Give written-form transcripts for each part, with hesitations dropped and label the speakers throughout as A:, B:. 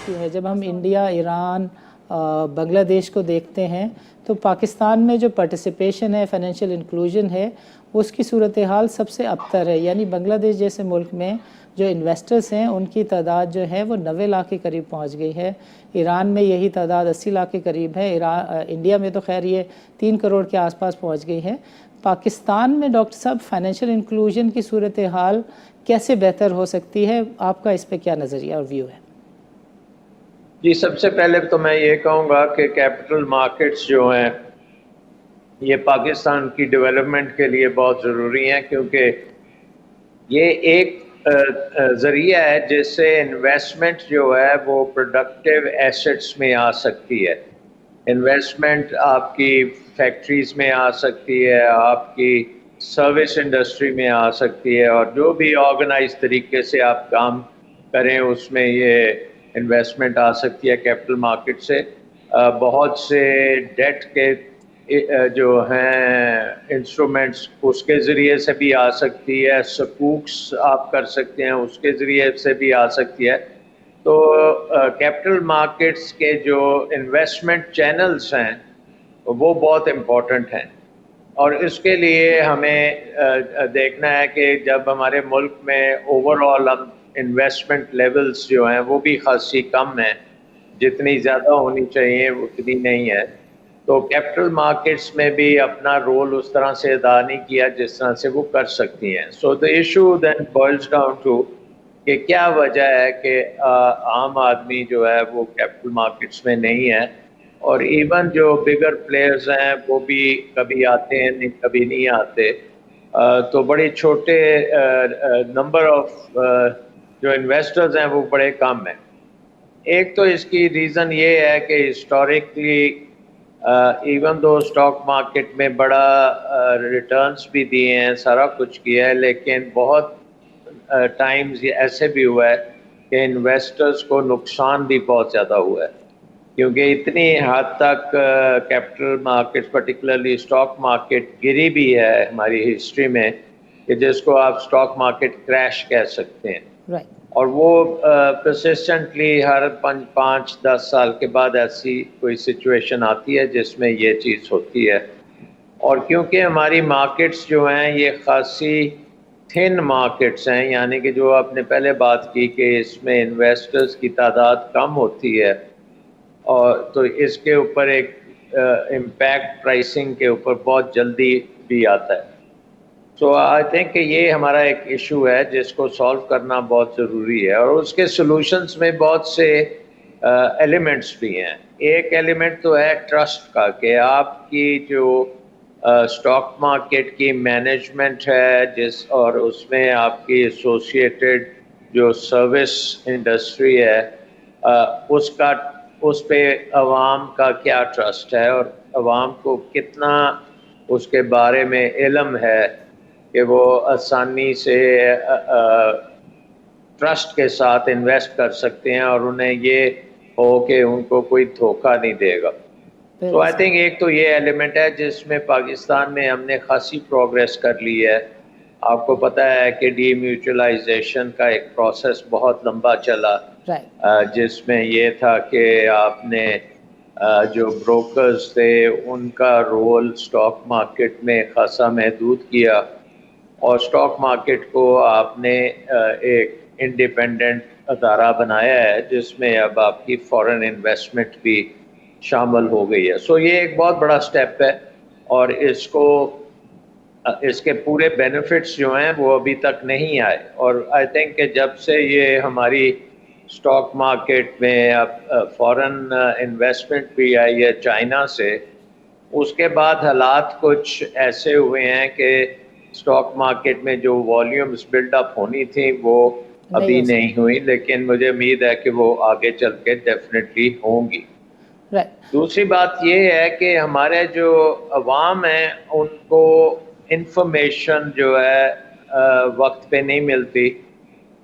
A: سکتی ہے. جب ہم انڈیا، ایران، بنگلہ دیش کو دیکھتے ہیں تو پاکستان میں جو پارٹیسپیشن ہے، فائنینشیل انکلوژن ہے، اس کی صورتحال سب سے ابتر ہے. یعنی بنگلہ دیش جیسے ملک میں جو انویسٹرز ہیں ان کی تعداد جو ہے وہ 90 لاکھ کے قریب پہنچ گئی ہے. ایران میں یہی تعداد 80 لاکھ کے قریب ہے. انڈیا میں تو خیر یہ 3 کروڑ کے آس پاس پہنچ گئی ہے. پاکستان میں ڈاکٹر صاحب فائنینشیل انکلوژن کی صورتحال کیسے بہتر ہو سکتی ہے؟ آپ کا اس پہ کیا نظریہ اور ویو ہے؟
B: جی، سب سے پہلے تو میں یہ کہوں گا کہ کیپٹل مارکیٹس جو ہیں یہ پاکستان کی ڈیولپمنٹ کے لیے بہت ضروری ہیں، کیونکہ یہ ایک ذریعہ ہے جس سے انویسٹمنٹ جو ہے وہ پروڈکٹیو ایسٹس میں آ سکتی ہے. انویسٹمنٹ آپ کی فیکٹریز میں آ سکتی ہے، آپ کی سروس انڈسٹری میں آ سکتی ہے، اور جو بھی آرگنائز طریقے سے آپ کام کریں اس میں یہ انویسٹمنٹ آ سکتی ہے کیپٹل مارکیٹ سے. بہت سے ڈیٹ کے جو ہیں انسٹرومنٹس اس کے ذریعے سے بھی آ سکتی ہے، سکوکس آپ کر سکتے ہیں اس کے ذریعے سے بھی آ سکتی ہے. تو کیپٹل مارکیٹس کے جو انویسٹمنٹ چینلز ہیں وہ بہت امپورٹنٹ ہیں، اور اس کے لیے ہمیں دیکھنا ہے کہ جب ہمارے ملک میں اوور آل انویسٹمنٹ لیولز جو ہیں وہ بھی خاصی کم ہیں، جتنی زیادہ ہونی چاہیے اتنی نہیں ہے، تو کیپٹل مارکیٹس میں بھی اپنا رول اس طرح سے ادا نہیں کیا جس طرح سے وہ کر سکتی ہیں. سو the issue then boils down to کہ کیا وجہ ہے کہ عام آدمی جو ہے وہ کیپٹل مارکیٹس میں نہیں ہے، اور ایون جو بگر پلیئرز ہیں وہ بھی کبھی آتے ہیں کبھی نہیں آتے. تو بڑے چھوٹے نمبر آف جو انویسٹرز ہیں وہ بڑے کم ہیں. ایک تو اس کی ریزن یہ ہے کہ historically even though stock market میں بڑا ریٹرنز بھی دیے ہیں، سارا کچھ کیا ہے، لیکن بہت ٹائمز یہ ایسے بھی ہوا ہے کہ انویسٹرز کو نقصان بھی بہت زیادہ ہوا ہے، کیونکہ اتنی حد تک capital market particularly stock market گری بھی ہے ہماری ہسٹری میں کہ جس کو آپ اسٹاک مارکیٹ کریش کہہ سکتے ہیں. اور وہ پرسسٹنٹلی ہر 5-10 سال کے بعد ایسی کوئی سچویشن آتی ہے جس میں یہ چیز ہوتی ہے. اور کیونکہ ہماری مارکیٹس جو ہیں یہ خاصی تھن مارکیٹس ہیں، یعنی کہ جو آپ نے پہلے بات کی کہ اس میں انویسٹرز کی تعداد کم ہوتی ہے، اور تو اس کے اوپر ایک امپیکٹ پرائسنگ کے اوپر بہت جلدی بھی آتا ہے. سو آئی تھنک کہ یہ ہمارا ایک ایشو ہے جس کو سالو کرنا بہت ضروری ہے، اور اس کے سلوشنز میں بہت سے ایلیمنٹس بھی ہیں. ایک ایلیمنٹ تو ہے ٹرسٹ کا، کہ آپ کی جو اسٹاک مارکیٹ کی مینجمنٹ ہے اور اس میں آپ کی ایسوسیٹڈ جو سروس انڈسٹری ہے اس پہ عوام کا کیا ٹرسٹ ہے، اور عوام کو کتنا اس کے بارے میں علم ہے کہ وہ آسانی سے ٹرسٹ کے ساتھ انویسٹ کر سکتے ہیں اور انہیں یہ ہو کہ ان کو کوئی دھوکہ نہیں دے گا. تو آئی تھنک ایک تو یہ ایلیمنٹ ہے جس میں پاکستان میں ہم نے خاصی پروگریس کر لی ہے. آپ کو پتہ ہے کہ ڈی میوچلائزیشن کا ایک پروسیس بہت لمبا چلا، جس میں یہ تھا کہ آپ نے جو بروکرز تھے ان کا رول اسٹاک مارکیٹ میں خاصا محدود کیا، اور اسٹاک مارکیٹ کو آپ نے ایک انڈیپینڈنٹ ادارہ بنایا ہے جس میں اب آپ کی فورن انویسٹمنٹ بھی شامل ہو گئی ہے. سو یہ ایک بہت بڑا سٹیپ ہے، اور اس کے پورے بینیفٹس جو ہیں وہ ابھی تک نہیں آئے. اور آئی تھنک کہ جب سے یہ ہماری اسٹاک مارکیٹ میں اب فورن انویسٹمنٹ بھی آئی ہے چائنا سے، اس کے بعد حالات کچھ ایسے ہوئے ہیں کہ اسٹاک مارکیٹ میں جو والیومز بلڈ اپ ہونی تھیں وہ ابھی نہیں ہوئی، لیکن مجھے امید ہے کہ وہ آگے چل کے ڈیفینیٹلی ہوں گی. دوسری بات یہ ہے کہ ہمارے جو عوام ہیں ان کو انفارمیشن جو ہے وقت پہ نہیں ملتی.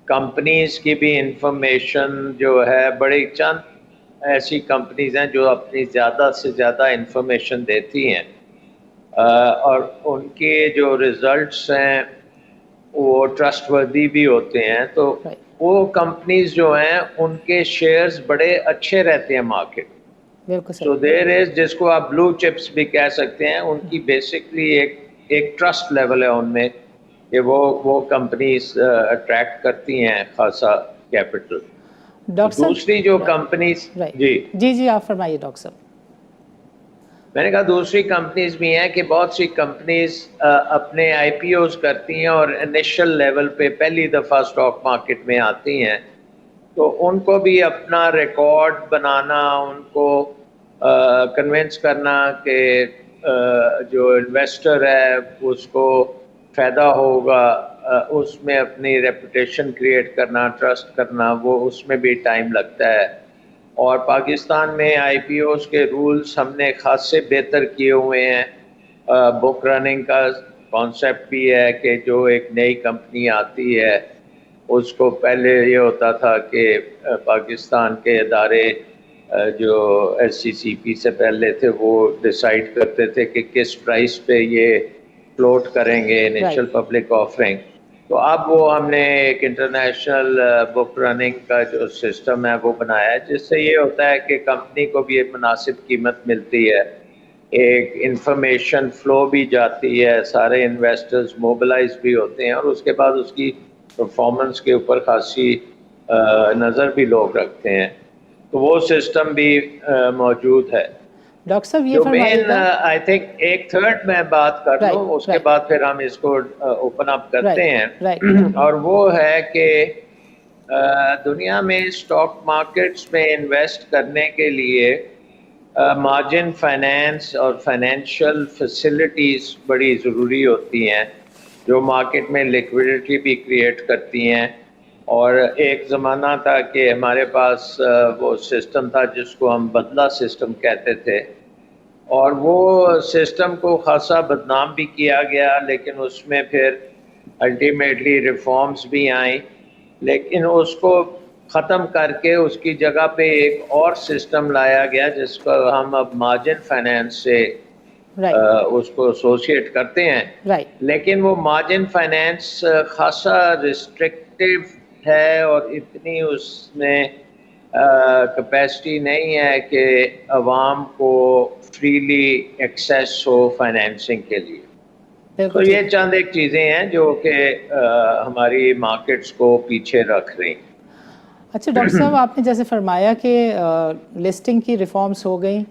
B: کمپنیز کی بھی انفارمیشن جو ہے، بڑی چند ایسی کمپنیز ہیں جو اپنی زیادہ سے زیادہ انفارمیشن دیتی ہیں، اور ان کے جو ریزلٹس ہیں وہ ٹرسٹ وردی بھی ہوتے ہیں. تو وہ کمپنیز جو ہیں ان کے شیئرز بڑے اچھے رہتے ہیں مارکیٹ.
A: بالکل
B: سو
A: صحیح.
B: دیر از جس کو آپ بلو چپس بھی کہہ سکتے ہیں, ان کی بیسکلی ایک ٹرسٹ لیول ہے ان میں کہ وہ کمپنیز اٹریکٹ کرتی ہیں خاصا کیپٹل.
A: ڈاکٹر صاحب
B: دوسری جو کمپنیز, جی
A: جی آپ فرمائیے ڈاکٹر صاحب.
B: میں نے کہا دوسری کمپنیز بھی ہیں کہ بہت سی کمپنیز اپنے آئی پی اوز کرتی ہیں اور انیشل لیول پہ پہلی دفعہ اسٹاک مارکیٹ میں آتی ہیں, تو ان کو بھی اپنا ریکارڈ بنانا, ان کو کنونس کرنا کہ جو انویسٹر ہے اس کو فائدہ ہوگا, اس میں اپنی ریپوٹیشن کریٹ کرنا, ٹرسٹ کرنا, وہ اس میں بھی ٹائم لگتا ہے. اور پاکستان میں آئی پی اوز کے رولز ہم نے خاصے بہتر کیے ہوئے ہیں. بک رننگ کا کانسیپٹ بھی ہے کہ جو ایک نئی کمپنی آتی ہے اس کو پہلے یہ ہوتا تھا کہ پاکستان کے ادارے جو ایس سی سی پی سے پہلے تھے وہ ڈیسائیڈ کرتے تھے کہ کس پرائس پہ یہ فلوٹ کریں گے انیشل پبلک آفرنگ. تو اب وہ ہم نے ایک انٹرنیشنل بک رننگ کا جو سسٹم ہے وہ بنایا ہے, جس سے یہ ہوتا ہے کہ کمپنی کو بھی ایک مناسب قیمت ملتی ہے, ایک انفارمیشن فلو بھی جاتی ہے, سارے انویسٹرز موبلائز بھی ہوتے ہیں, اور اس کے بعد اس کی پرفارمنس کے اوپر خاصی نظر بھی لوگ رکھتے ہیں. تو وہ سسٹم بھی موجود ہے.
A: ڈاکٹر صاحب یہ
B: جو
A: فرمائیے
B: مین
A: گا.
B: آئی تھنک ایک تھرڈ میں بات کر لوں, اس کے بعد پھر ہم اس کو اوپن اپ کرتے ہیں, اور وہ ہے کہ دنیا میں اسٹاک مارکیٹس میں انویسٹ کرنے کے لیے مارجن فائنینس اور فائنینشیل فیسلٹیز بڑی ضروری ہوتی ہیں, جو مارکیٹ میں لیکوڈیٹی بھی کریٹ کرتی ہیں. اور ایک زمانہ تھا کہ ہمارے پاس وہ سسٹم تھا جس کو ہم بدلہ سسٹم کہتے تھے, اور وہ سسٹم کو خاصا بدنام بھی کیا گیا, لیکن اس میں پھر الٹیمیٹلی ریفارمز بھی آئیں, لیکن اس کو ختم کر کے اس کی جگہ پہ ایک اور سسٹم لایا گیا جس کو ہم اب مارجن فائنینس سے اس کو ایسوسیٹ کرتے ہیں. لیکن وہ مارجن فائنینس خاصا ریسٹرکٹیو ہے, اور اتنی اس میں کیپیسٹی نہیں ہے کہ عوام کو فریلی ایکسیس ہو فائنینسنگ کے لیے. تو یہ چند ایک چیزیں ہیں جو کہ ہماری مارکیٹس کو پیچھے رکھ رہی ہیں.
A: اچھا ڈاکٹر صاحب, آپ نے جیسے فرمایا کہ لسٹنگ کی ریفارمز ہو گئیں,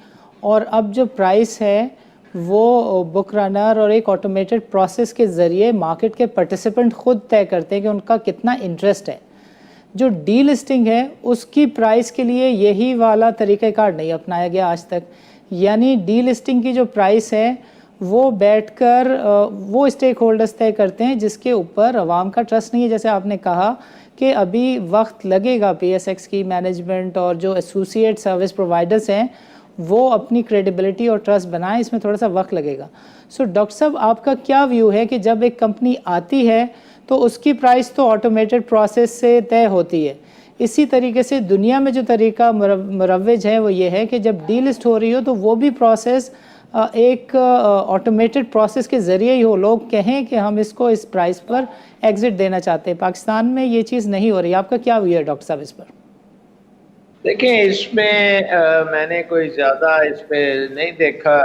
A: اور اب جو پرائس ہے وہ بک رنر اور ایک آٹومیٹڈ پروسیس کے ذریعے مارکیٹ کے پارٹیسپینٹ خود طے کرتے ہیں کہ ان کا کتنا انٹرسٹ ہے. جو ڈی لسٹنگ ہے اس کی پرائس کے لیے یہی والا طریقہ کار نہیں اپنایا گیا آج تک, یعنی ڈی لسٹنگ کی جو پرائس ہے وہ بیٹھ کر وہ اسٹیک ہولڈرز طے کرتے ہیں جس کے اوپر عوام کا ٹرسٹ نہیں ہے. جیسے آپ نے کہا کہ ابھی وقت لگے گا پی ایس ایکس کی مینجمنٹ اور جو ایسوسیٹ سروس پرووائڈرز ہیں وہ اپنی کریڈیبلٹی اور ٹرسٹ بنائیں, اس میں تھوڑا سا وقت لگے گا. سو ڈاکٹر صاحب آپ کا کیا ویو ہے کہ جب ایک کمپنی آتی ہے تو اس کی پرائس تو آٹومیٹڈ پروسیس سے طے ہوتی ہے, اسی طریقے سے دنیا میں جو طریقہ مروج ہے وہ یہ ہے کہ جب ڈی لسٹ ہو رہی ہو تو وہ بھی پروسیس ایک آٹومیٹڈ پروسیس کے ذریعے ہی ہو, لوگ کہیں کہ ہم اس کو اس پرائس پر ایگزٹ دینا چاہتے ہیں. پاکستان میں یہ چیز نہیں ہو رہی, آپ کا کیا ویو ہے ڈاکٹر صاحب اس پر؟
B: دیکھیں اس میں میں نے کوئی زیادہ اس پہ نہیں دیکھا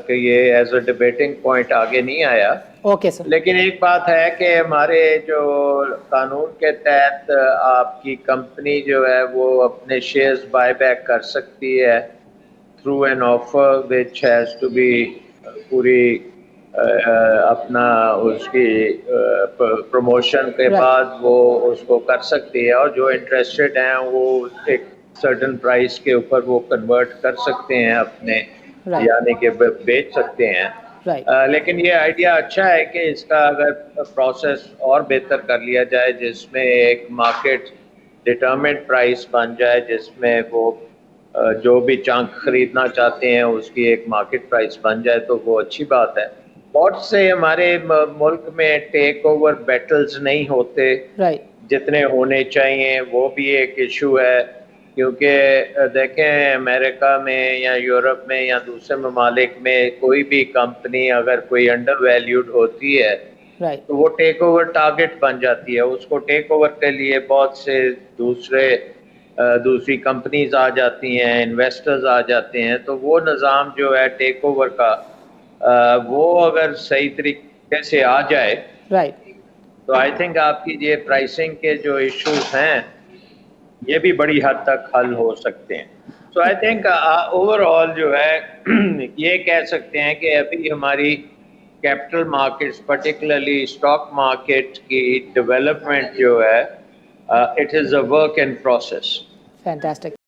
B: کہ یہ ایز اے ڈیبیٹنگ پوائنٹ آگے نہیں آیا.
A: Okay sir.
B: لیکن ایک بات ہے کہ ہمارے جو قانون کے تحت آپ کی کمپنی جو ہے وہ اپنے شیئرز بائی بیک کر سکتی ہے through an offer which has to be پوری اپنا اس کی پروموشن کے بعد وہ اس کو کر سکتی ہے, اور جو انٹرسٹڈ ہیں وہ ایک سرٹن پرائس کے اوپر وہ کنورٹ کر سکتے ہیں اپنے, یعنی کہ بیچ سکتے ہیں. لیکن یہ آئیڈیا اچھا ہے کہ اس کا اگر پروسیس اور بہتر کر لیا جائے جس میں ایک مارکیٹ ڈٹرمنٹ پرائس بن جائے, جس میں وہ جو بھی چانک خریدنا چاہتے ہیں اس کی ایک مارکیٹ پرائس بن جائے تو وہ اچھی بات ہے. بہت سے ہمارے ملک میں ٹیک اوور بیٹلز نہیں ہوتے جتنے ہونے چاہیے, وہ بھی ایک ایشو ہے. کیونکہ دیکھیں امریکہ میں یا یورپ میں یا دوسرے ممالک میں کوئی بھی کمپنی اگر کوئی انڈر ویلیوڈ ہوتی ہے
A: right,
B: تو وہ ٹیک اوور ٹارگٹ بن جاتی ہے. اس کو ٹیک اوور کے لیے بہت سے دوسری کمپنیز آ جاتی ہیں, انویسٹرز آ جاتے ہیں. تو وہ نظام جو ہے ٹیک اوور کا, وہ اگر صحیح طریقے سے آ جائے
A: right.
B: تو آئی تھنک آپ کی یہ پرائسنگ کے جو ایشوز ہیں یہ بھی بڑی حد تک حل ہو سکتے ہیں. سو آئی تھنک اوور آل جو ہے یہ کہہ سکتے ہیں کہ ابھی ہماری capital markets particularly stock market کی ڈیولپمنٹ جو ہے it is a work in process.
A: Fantastic.